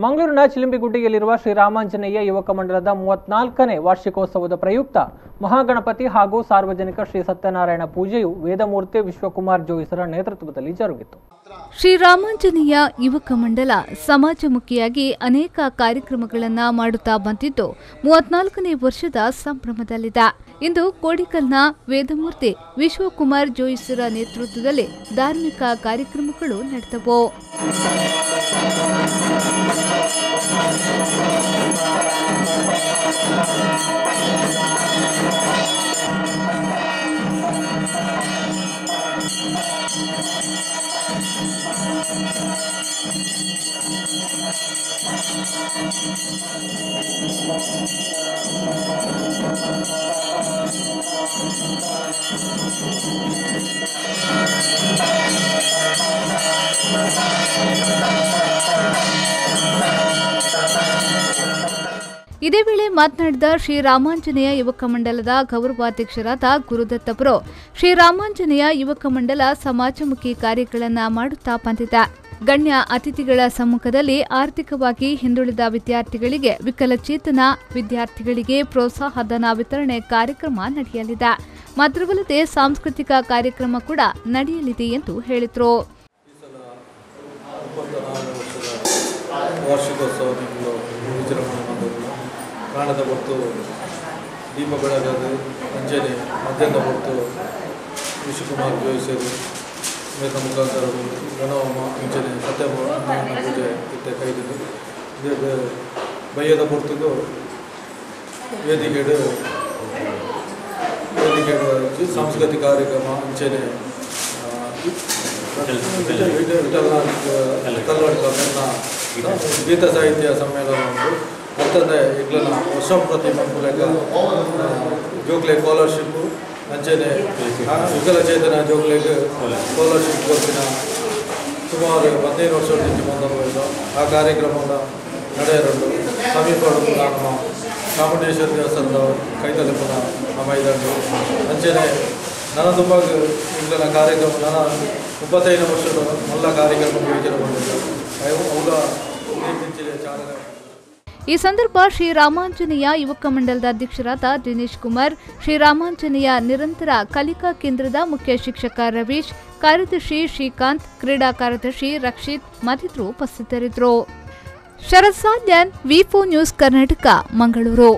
ಮಂಗಳೂರಿನ ಚಿಲಿಂಬಿಗುಡ್ಡಿಯಲ್ಲಿರುವ ಶ್ರೀರಾಮಾಂಜನೇಯ ಯುವಕ ಮಂಡಲದ 34ನೇ ವಾರ್ಷಿಕೋತ್ಸವದ ಪ್ರಯುಕ್ತ ಮಹಾಗಣಪತಿ ಹಾಗೂ ಸಾರ್ವಜನಿಕ ಶ್ರೀ ಸತ್ಯನಾರಾಯಣ ಪೂಜೆಯು ವೇದಮೂರ್ತಿ ವಿಶ್ವಕುಮಾರ್ ಜೋಯಿಸರ ನೇತೃತ್ವದಲ್ಲಿ ಜರುಗಿತು. ಶ್ರೀರಾಮಾಂಜನೇಯ ಯುವಕ ಮಂಡಲ ಸಮಾಜಮುಖಿಯಾಗಿ ಅನೇಕ ಕಾರ್ಯಕ್ರಮಗಳನ್ನು ಮಾಡುತ್ತಾ ಬಂದಿದ್ದು 34ನೇ ವರ್ಷದ ಸಂಭ್ರಮದಲ್ಲಿದೆ. ಇಂದು ಕೋಡಿಕಲ್ನ ವೇದಮೂರ್ತಿ ವಿಶ್ವಕುಮಾರ್ ಜೋಯಿಸರ ನೇತೃತ್ವದಲ್ಲಿ ಧಾರ್ಮಿಕ ಕಾರ್ಯಕ್ರಮಗಳು ನಡೆದವು. ಇದೇ ವೇಳೆ ಮಾತನಾಡಿದ ಶ್ರೀರಾಮಾಂಜನೇಯ ಯುವಕ ಮಂಡಲದ ಗೌರವಾಧ್ಯಕ್ಷರಾದ ಗುರುದತ್ತ ಅವರು, ಶ್ರೀರಾಮಾಂಜನೇಯ ಯುವಕ ಮಂಡಲ ಸಮಾಜಮುಖಿ ಕಾರ್ಯಗಳನ್ನು ಮಾಡುತ್ತಾ ಬಂದಿದೆ. ಗಣ್ಯ ಅತಿಥಿಗಳ ಸಮ್ಮುಖದಲ್ಲಿ ಆರ್ಥಿಕವಾಗಿ ಹಿಂದುಳಿದ ವಿದ್ಯಾರ್ಥಿಗಳಿಗೆ, ವಿಕಲಚೇತನ ವಿದ್ಯಾರ್ಥಿಗಳಿಗೆ ಪ್ರೋತ್ಸಾಹಧನ ವಿತರಣೆ ಕಾರ್ಯಕ್ರಮ ನಡೆಯಲಿದೆ. ಮಾತ್ರವಲ್ಲದೆ ಸಾಂಸ್ಕೃತಿಕ ಕಾರ್ಯಕ್ರಮ ಕೂಡ ನಡೆಯಲಿದೆ ಎಂದು ಹೇಳಿದರು. ಕಾಣದ ಹೊತ್ತು ದೀಪ ಬೆಳಗದು ಅಂಜನೆ ಮಧ್ಯಾಹ್ನ ಹೊತ್ತು ವಿಶ್ವಕುಮಾರ್ ಜೋಯಿಸರು ಮೇತ ಮುಖಾಂತರ ಗಣಹೋಮ ಅಂಜನೆ ಸತ್ಯನಾರಾಯಣ ಪೂಜೆ ಇತ್ತೆ ಕೈದಿದ್ದು ಇದು ಬಯ್ಯದ ಹೊರತು ವೇದಿಕೆಡು ಸಾಂಸ್ಕೃತಿಕ ಕಾರ್ಯಕ್ರಮ ಅಂಚನೆ ಗೀತ ಸಾಹಿತ್ಯ ಸಮ್ಮೇಳನ ಉಂಟು. ಮತ್ತೊಂದು ಇಗ್ಲನ ವರ್ಷ ಪ್ರತಿಮೆ ಮೂಲಕ ಜೋಕ್ಲೆ ಸ್ಕಾಲರ್ಶಿಪ್ಪು ಅಂಚನೆ ವಿಕಲಚೇತನ ಜೋಕ್ಲೆಗೆ ಸ್ಕಾಲರ್ಶಿಪ್ ಕೊಟ್ಟಿನ ಸುಮಾರು 15 ವರ್ಷದಿಂದ ಮುಂದೆ ಆ ಕಾರ್ಯಕ್ರಮದ ನಡೆಯರುಂಟು. ಸಮೀಪ ನಮ್ಮ ಚಾಮುಂಡೇಶ್ವರಿ ದೇವಸ್ಥಾನದ ಕೈತಲೆ ಪುನಃ ಮೈದಾನ ಅಂಚನೆ ನನ್ನ ತುಂಬ ಇಗ್ಲನ ಕಾರ್ಯಕ್ರಮ ನನ್ನ 35 ವರ್ಷದ ಎಲ್ಲ ಕಾರ್ಯಕ್ರಮ ಯೋಜನೆ ಬಂದಿದ್ದ ಅವರ ಚಾಲನೆ. ಈ ಸಂದರ್ಭ ಶ್ರೀರಾಮಾಂಜನೇಯ ಯುವಕ ಮಂಡಲದ ಅಧ್ಯಕ್ಷರಾದ ದಿನೇಶ್ ಕುಮಾರ್, ಶ್ರೀರಾಮಾಂಜನೇಯ ನಿರಂತರ ಕಲಿಕಾ ಕೇಂದ್ರದ ಮುಖ್ಯ ಶಿಕ್ಷಕ ರವೀಶ್, ಕಾರ್ಯದರ್ಶಿ ಶ್ರೀಕಾಂತ್, ಕ್ರೀಡಾ ಕಾರ್ಯದರ್ಶಿ ರಕ್ಷಿತ್ ಮತ್ತಿತರರು ಉಪಸ್ಥಿತರಿದ್ದರು. ಶರತ್ ಸಾಲ್ಯನ್, ವಿ4 ನ್ಯೂಸ್ ಕರ್ನಾಟಕ, ಮಂಗಳೂರು.